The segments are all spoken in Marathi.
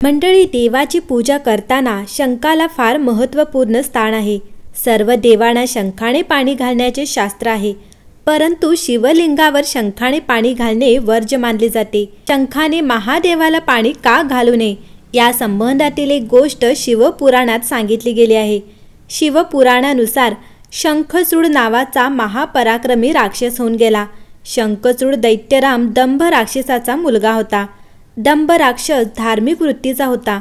मंडळी, देवाची पूजा करताना शंखाला फार महत्त्वपूर्ण स्थान आहे. सर्व देवांना शंखाने पाणी घालण्याचे शास्त्र आहे, परंतु शिवलिंगावर शंखाने पाणी घालणे वर्ज्य मानले जाते. शंखाने महादेवाला पाणी का घालू नये या संबंधातील एक गोष्ट शिवपुराणात सांगितली गेली आहे. शिवपुराणानुसार शंखचूड नावाचा महापराक्रमी राक्षस होऊन गेला. शंखचूड दैत्यराम दंभ राक्षसाचा मुलगा होता. दंभ राक्षस धार्मिक वृत्तीचा होता.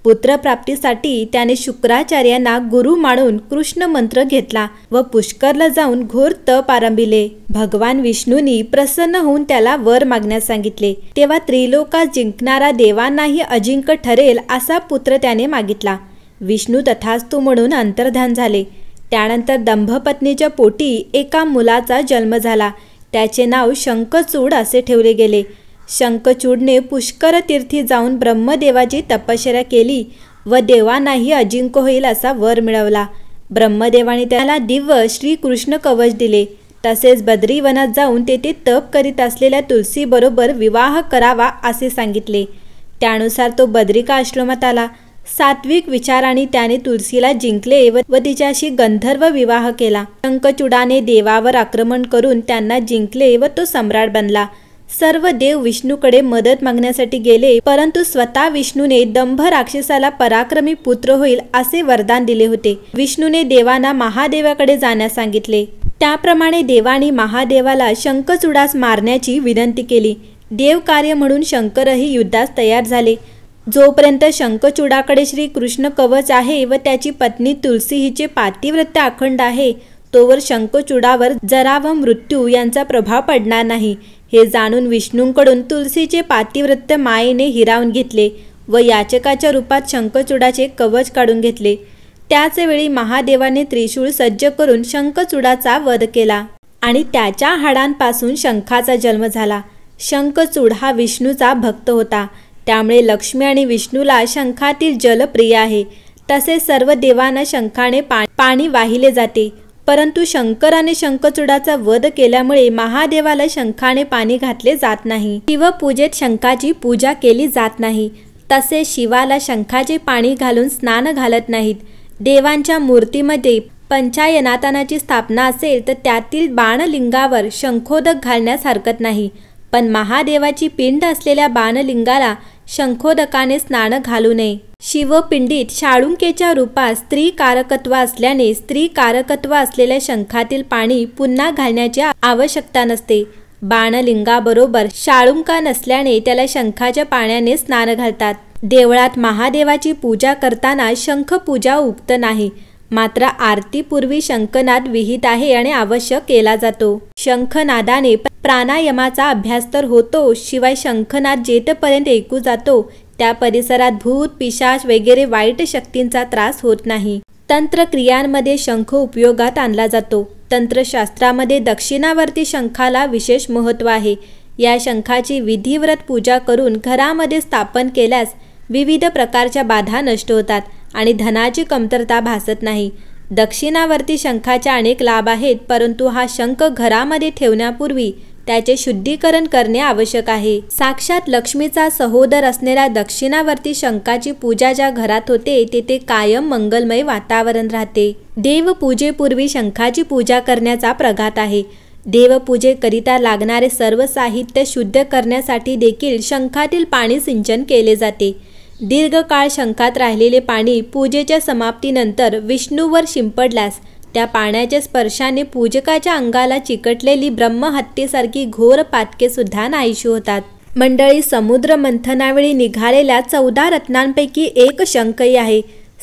पुत्रप्राप्तीसाठी त्याने शुक्राचार्यांना गुरु मानून कृष्ण मंत्र घेतला व पुष्करला जाऊन घोर तप आरंभिले. भगवान विष्णूंनी प्रसन्न होऊन त्याला वर मागण्यास सांगितले. तेव्हा त्रिलोकात जिंकणारा देवांनाही अजिंक्य ठरेल असा पुत्र त्याने मागितला. विष्णू तथास्तु म्हणून अंतर्धान झाले. त्यानंतर दंभपत्नीच्या पोटी एका मुलाचा जन्म झाला. त्याचे नाव शंखचूड असे ठेवले गेले. शंखचूडने पुष्कर तीर्थी जाऊन ब्रह्मदेवाची तपश्चर्या केली व देवांनाही अजिंक्य होईल असा वर मिळवला. ब्रह्मदेवाने त्याला दिव्य श्रीकृष्ण कवच दिले. तसेच बद्रीवनात जाऊन तेथे तप करीत असलेल्या तुलसीबरोबर विवाह करावा असे सांगितले. त्यानुसार तो बद्रिका आश्रमात आला. सात्विक विचाराने त्याने तुलसीला जिंकले व तिच्याशी गंधर्व विवाह केला. शंखचूडाने देवावर आक्रमण करून त्यांना जिंकले व तो सम्राट बनला. सर्व देव विष्णूकडे मदत मागण्यासाठी गेले, परंतु स्वतः विष्णूने दंभ राक्षसाला पराक्रमी पुत्र होईल असे वरदान दिले होते. विष्णूने देवांना महादेवाकडे जाण्यास सांगितले. त्याप्रमाणे देवांनी महादेवाला शंखचूडास मारण्याची विनंती केली. देव कार्य म्हणून शंकरही युद्धास तयार झाले. जोपर्यंत शंखचूडाकडे श्री कृष्ण कवच आहे व त्याची पत्नी तुलसी हिचे पातिव्रत्य अखंड आहे, तोवर शंखचूडावर जरा व मृत्यू यांचा प्रभाव पडणार नाही. हे जाणून विष्णूंकडून तुलसीचे पातिव्रत्य मायेने हिरावून घेतले व याचकाच्या रूपात शंखचूडाचे कवच काढून घेतले. त्याच वेळी महादेवाने त्रिशूळ सज्ज करून शंखचूडाचा वध केला आणि त्याच्या हाडांपासून शंखाचा जन्म झाला. शंखचूड हा विष्णूचा भक्त होता, त्यामुळे लक्ष्मी आणि विष्णूला शंखातील जल प्रिय आहे. तसेच सर्व देवांना शंखाने पाणी वाहिले जाते, परंतु शंकराने शंखचूडाचा वध केल्यामुळे महादेवाला शंखाने पाणी घातले जात नाही. शिवपूजेत शंखाची पूजा केली जात नाही. तसेच शिवाला शंखाचे पाणी घालून स्नान घालत नाहीत. देवांच्या मूर्तीमध्ये पंचायनातनाची स्थापना असेल तर त्यातील बाणलिंगावर शंखोदक घालण्यास हरकत नाही, पण महादेवाची पिंड असलेल्या बाणलिंगाला शंखोदकाने स्नान घालू नये. शिवपिंडीत शाळुंकेच्या रूपात स्त्री कारकत्व असल्याने स्त्री कारकत्व असलेल्या शंखातील पाणी पुन्हा घालण्याची आवश्यकता नसते. बाणलिंगाबरोबर शाळुंका नसल्याने त्याला शंखाच्या पाण्याने स्नान घालतात. देवळात महादेवाची पूजा करताना शंखपूजा उक्त नाही, मात्र आरतीपूर्वी शंखनाद विहित आहे आणि आवश्यक केला जातो. शंखनादाने प्राणायामाचा अभ्यास तर होतो, शिवाय शंखनाद जेथपर्यंत ऐकू जातो त्या परिसरात भूत पिशाच वगैरे वाईट शक्तींचा त्रास होत नाही. तंत्रक्रियांमध्ये शंख उपयोगात आणला जातो. तंत्रशास्त्रामध्ये दक्षिणावर्ती शंखाला विशेष महत्त्व आहे. या शंखाची विधिव्रत पूजा करून घरामध्ये स्थापन केल्यास विविध प्रकारच्या बाधा नष्ट होतात आणि धनाची कमतरता भासत नाही. दक्षिणावर्ती शंखाचे अनेक लाभ आहेत, परंतु हा शंख घरामध्ये ठेवण्यापूर्वी त्याचे शुद्धीकरण करणे आवश्यक आहे. साक्षात लक्ष्मीचा सहोदर असलेल्या दक्षिणावर्ती शंखाची पूजा ज्या घरात होते तेथे कायम मंगलमय वातावरण राहते. देवपूजेपूर्वी शंखाची पूजा करण्याचा प्रघात आहे. देवपूजेकरिता लागणारे सर्व साहित्य शुद्ध करण्यासाठी देखील शंखातील पाणी सिंचन केले जाते. दीर्घकाळ शंखात राहिलेले पाणी पूजेच्या समाप्तीनंतर विष्णूवर शिंपडल्यास त्या पाण्याच्या स्पर्शाने पूजकाच्या अंगाला चिकटलेली ब्रह्महत्येसारखी घोर पातके सुद्धा नाहीशी होतात. मंडळी, समुद्र मंथनावेळी निघालेल्या 14 रत्नांपैकी एक शंखही आहे.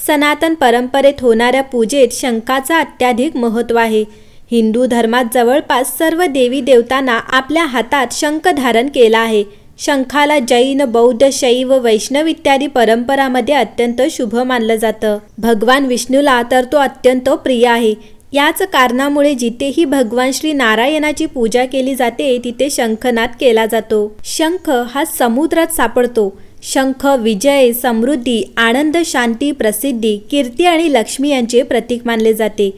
सनातन परंपरेत होणाऱ्या पूजेत शंखाचा अत्याधिक महत्त्व आहे. हिंदू धर्मात जवळपास सर्व देवी देवतांना आपल्या हातात शंख धारण केला आहे. शंखाला जैन, बौद्ध, शैव, वैष्णव इत्यादी परंपरामध्ये अत्यंत शुभ मानलं जातं. भगवान विष्णूला तर तो अत्यंत प्रिय आहे. याच कारणामुळे जिथेही भगवान श्री नारायणाची पूजा केली जाते तिथे शंखनाद केला जातो. शंख हा समुद्रात सापडतो. शंख विजय, समृद्धी, आनंद, शांती, प्रसिद्धी, कीर्ती आणि लक्ष्मी यांचे प्रतीक मानले जाते.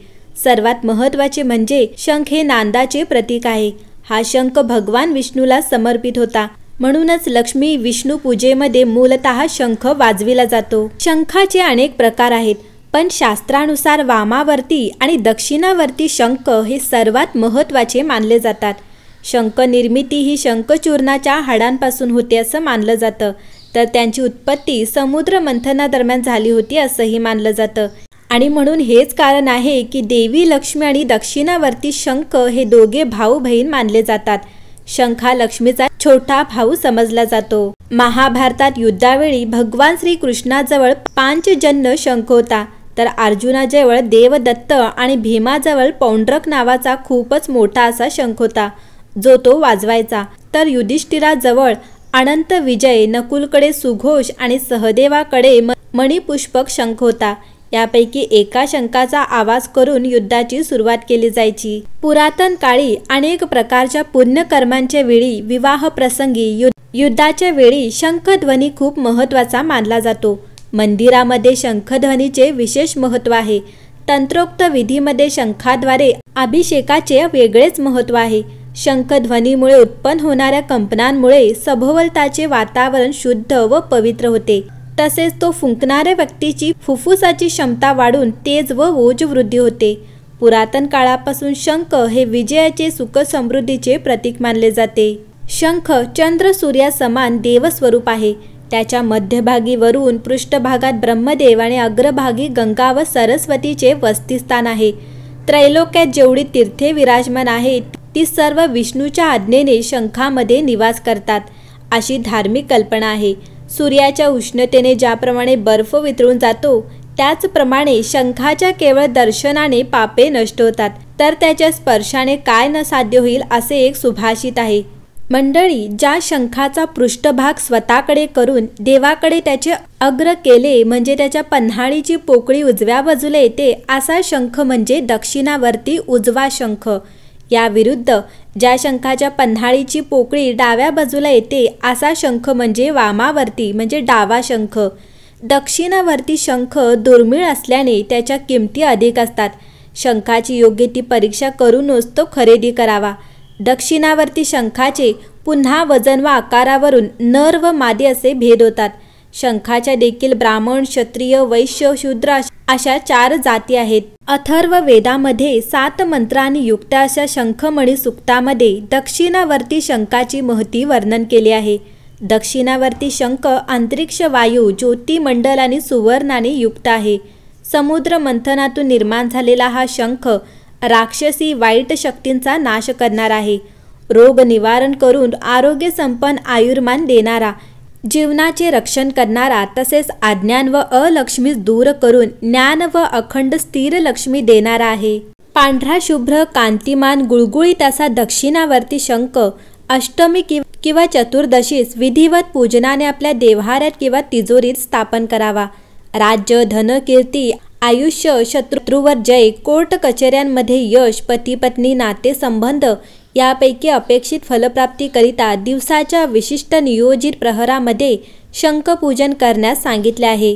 सर्वात महत्त्वाचे म्हणजे शंख हे नांदाचे प्रतीक आहे. हा शंख भगवान विष्णूला समर्पित होता. म्हणूनच लक्ष्मी विष्णू पूजेमध्ये मूलतः शंख वाजविला जातो। शंखाचे अनेक प्रकार आहेत, पण शास्त्रानुसार वामावर्ती आणि दक्षिणावर्ती शंख हे सर्वात महत्त्वाचे मानले जातात। शंख निर्मिती ही शंखचूर्णाच्या हाडांपासून होते असं मानलं जातं, तर त्यांची उत्पत्ती समुद्र मंथनादरम्यान झाली होती असंही मानलं जातं। आणि म्हणून हेच कारण आहे की देवी लक्ष्मी आणि दक्षिणावर्ती शंख हे दोघे भाऊ बहीण मानले जातात। शंख हा लक्ष्मीचा छोटा भाऊ समजला जातो। महाभारतात युद्धावेळी भगवान श्रीकृष्णाजवळ पांचजन्य शंख होता, तर अर्जुनाजवळ देवदत्त आणि भीमाजवळ पौंड्रक नावाचा खूपच मोठा असा शंख होता, जो तो वाजवायचा। तर युधिष्ठिराजवळ अनंत विजय, नकुलकडे सुघोष आणि सहदेवाकडे मणिपुष्पक शंख होता। यापैकी एका शंखाचा आवाज करून युद्धाची सुरुवात केली जायची। पुरातन काळी अनेक प्रकारच्या पुण्यकर्मांच्या वेळी, विवाह प्रसंगी, युद्धाच्या वेळी शंखध्वनी खूप महत्त्वाचा मानला जातो। मंदिरामध्ये शंखध्वनीचे विशेष महत्त्व आहे। तंत्रोक्त विधीमध्ये शंखाद्वारे अभिषेकाचे वेगळेच महत्त्व आहे। शंखध्वनीमुळे उत्पन्न होणाऱ्या कंपनांमुळे सभोवतालचे वातावरण शुद्ध व पवित्र होते। तसेच तो फुंकणाऱ्या व्यक्तीची फुफ्फुसाची क्षमता वाढून तेज व ओज वृद्धी होते। पुरातन काळापासून शंख हे विजयाचे, सुख समृद्धीचे प्रतीक मानले जाते। शंख चंद्र सूर्यासमान देवस्वरूप आहे। त्याच्या मध्यभागी वरून, पृष्ठभागात ब्रह्मदेव आणि अग्रभागी गंगा व सरस्वतीचे वसतिस्थान आहे। त्रैलोक्यात जेवढी तीर्थे विराजमान आहेत, ती सर्व विष्णूच्या आज्ञेने शंखामध्ये निवास करतात, अशी धार्मिक कल्पना आहे। सूर्याच्या उष्णतेने ज्याप्रमाणे बर्फ वितळून जातो, त्याचप्रमाणे शंखाच्या केवळ दर्शनाने पापे नष्ट होतात, तर त्याच्या स्पर्शाने काय न साध्य होईल असे एक सुभाषित आहे। मंडळी, ज्या शंखाचा पृष्ठभाग स्वतःकडे करून देवाकडे त्याचे अग्र केले, म्हणजे त्याच्या पन्हाळीची पोकळी उजव्या बाजूला येते, असा शंख म्हणजे दक्षिणावर्ती उजवा शंख। या विरुद्ध ज्या शंखाच्या पन्हाळीची पोकळी डाव्या बाजूला येते, असा शंख म्हणजे वामावर्ती म्हणजे डावा शंख। दक्षिणावर्ती शंख दुर्मिळ असल्याने त्याच्या किमती अधिक असतात। शंखाची योग्य ती परीक्षा करूनच तो खरेदी करावा। दक्षिणावर्ती शंखाचे पुन्हा वजन व आकारावरून नर व मादी असे भेद होतात। शंखाच्या देखील ब्राह्मण, क्षत्रिय, वैश्य, शूद्र अशा 4 जाती आहेत। अथर्व वेदामध्ये 7 मंत्रांनी युक्त अशा शंखमणी सूक्तामध्ये दक्षिणावर्ती शंखाची महती वर्णन केले आहे। दक्षिणावर्ती शंख अंतरिक्ष, वायू, ज्योतिमंडल आणि सुवर्णाने युक्त आहे। समुद्र मंथनातून निर्माण झालेला हा शंख राक्षसी वाईट शक्तींचा नाश करणार आहे, रोग निवारण करून आरोग्य संपन्न आयुर्मान देणारा, जीवनाचे रक्षण करणारा, तसेच अज्ञान व अलक्ष्मीस दूर करून ज्ञान व अखंड स्थिर लक्ष्मी देणारा आहे। पांढरा शुभ्र कांतिमान गुळगुळीत असा दक्षिणावर्ती शंख अष्टमी किंवा चतुर्दशीस विधिवत पूजनाने आपल्या देव्हाऱ्यात किंवा तिजोरीत स्थापन करावा। राज्य, धन, कीर्ती, आयुष्य, शत्रूवर जय, कोर्ट कचेऱ्यांमध्ये यश, पती पत्नी नाते संबंध यापैकी अपेक्षित फलप्राप्तीकरिता दिवसाच्या विशिष्ट नियोजित प्रहरामध्ये शंखपूजन करण्यास सांगितले आहे।